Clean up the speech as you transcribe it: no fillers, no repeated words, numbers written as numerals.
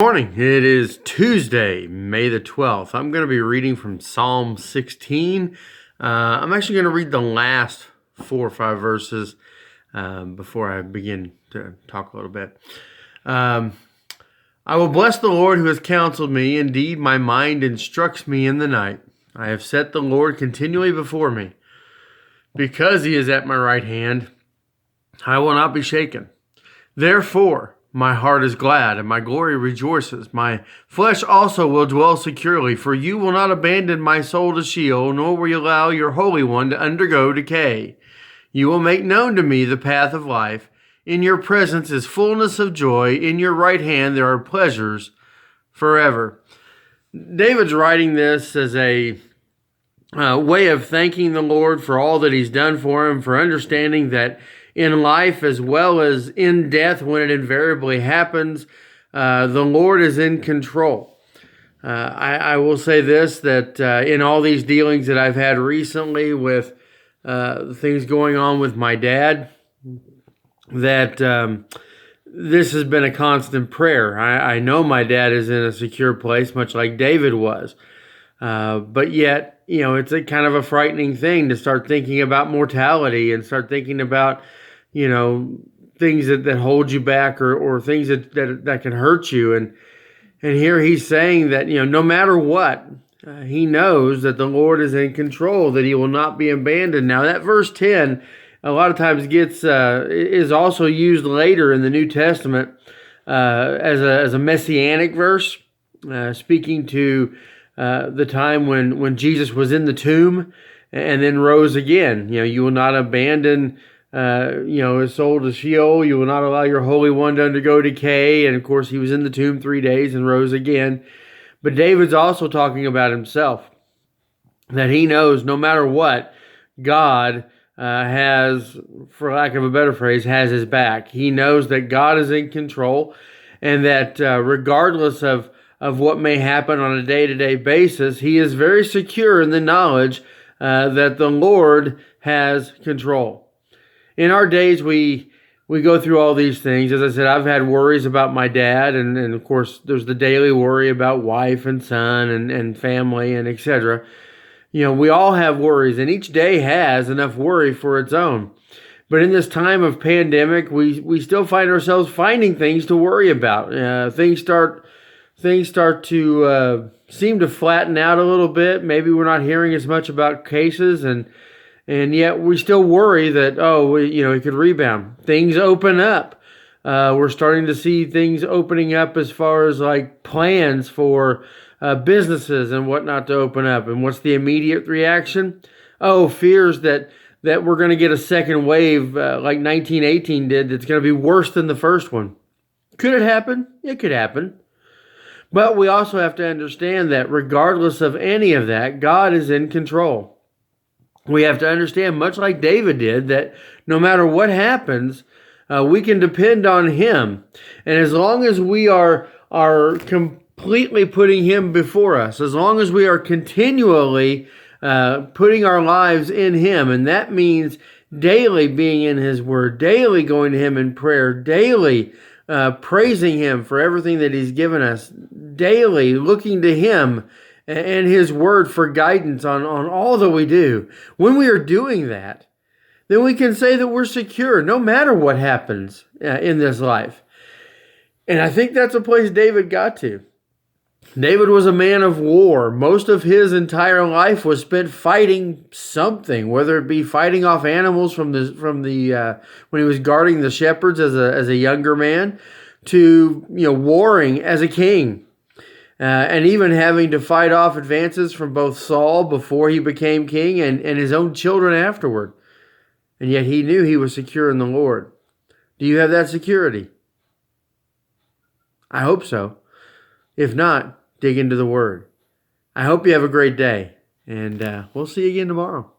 Morning. It is Tuesday, May the 12th. I'm going to be reading from Psalm 16. I'm actually going to read the last 4 or 5 verses before I begin to talk a little bit. I will bless the Lord who has counseled me. Indeed, my mind instructs me in the night. I have set the Lord continually before me. Because he is at my right hand, I will not be shaken. Therefore, my heart is glad, and my glory rejoices. My flesh also will dwell securely, for you will not abandon my soul to Sheol, nor will you allow your Holy One to undergo decay. You will make known to me the path of life. In your presence is fullness of joy. In your right hand there are pleasures forever. David's writing this as a way of thanking the Lord for all that he's done for him, for understanding that in life as well as in death, when it invariably happens, the Lord is in control. I will say this, that in all these dealings that I've had recently with things going on with my dad, that this has been a constant prayer. I know my dad is in a secure place, much like David was. But yet, it's a kind of a frightening thing to start thinking about mortality and start thinking about things that hold you back or things that can hurt you. And here he's saying that, no matter what, he knows that the Lord is in control, that he will not be abandoned. Now that verse 10, a lot of times is also used later in the New Testament, as a messianic verse, speaking to, the time when Jesus was in the tomb and then rose again. You will not abandon his soul to Sheol. You will not allow your Holy One to undergo decay. And of course, he was in the tomb 3 days and rose again. But David's also talking about himself, that he knows no matter what, God has, for lack of a better phrase, has his back. He knows that God is in control, and that regardless of what may happen on a day-to-day basis, he is very secure in the knowledge that the Lord has control. In our days, we go through all these things. As I said, I've had worries about my dad, and of course, there's the daily worry about wife and son and family and etc. We all have worries, and each day has enough worry for its own. But in this time of pandemic, we still find ourselves finding things to worry about. Things start to seem to flatten out a little bit. Maybe we're not hearing as much about cases, and yet we still worry that, it could rebound. Things open up. We're starting to see things opening up as far as like plans for businesses and whatnot to open up. And what's the immediate reaction? Fears that we're going to get a second wave like 1918 did, that's going to be worse than the first one. Could it happen? It could happen. But we also have to understand that regardless of any of that, God is in control. We have to understand, much like David did, that no matter what happens, we can depend on him. And as long as we are completely putting him before us, as long as we are continually putting our lives in him, and that means daily being in his word, daily going to him in prayer, daily praising him for everything that he's given us, daily looking to him and his word for guidance on all that we do. When we are doing that, then we can say that we're secure no matter what happens in this life. And I think that's a place David got to. David was a man of war. Most of his entire life was spent fighting something, whether it be fighting off animals from the when he was guarding the shepherds as a younger man, to warring as a king, and even having to fight off advances from both Saul before he became king and his own children afterward. And yet he knew he was secure in the Lord. Do you have that security? I hope so. If not, dig into the Word. I hope you have a great day, and we'll see you again tomorrow.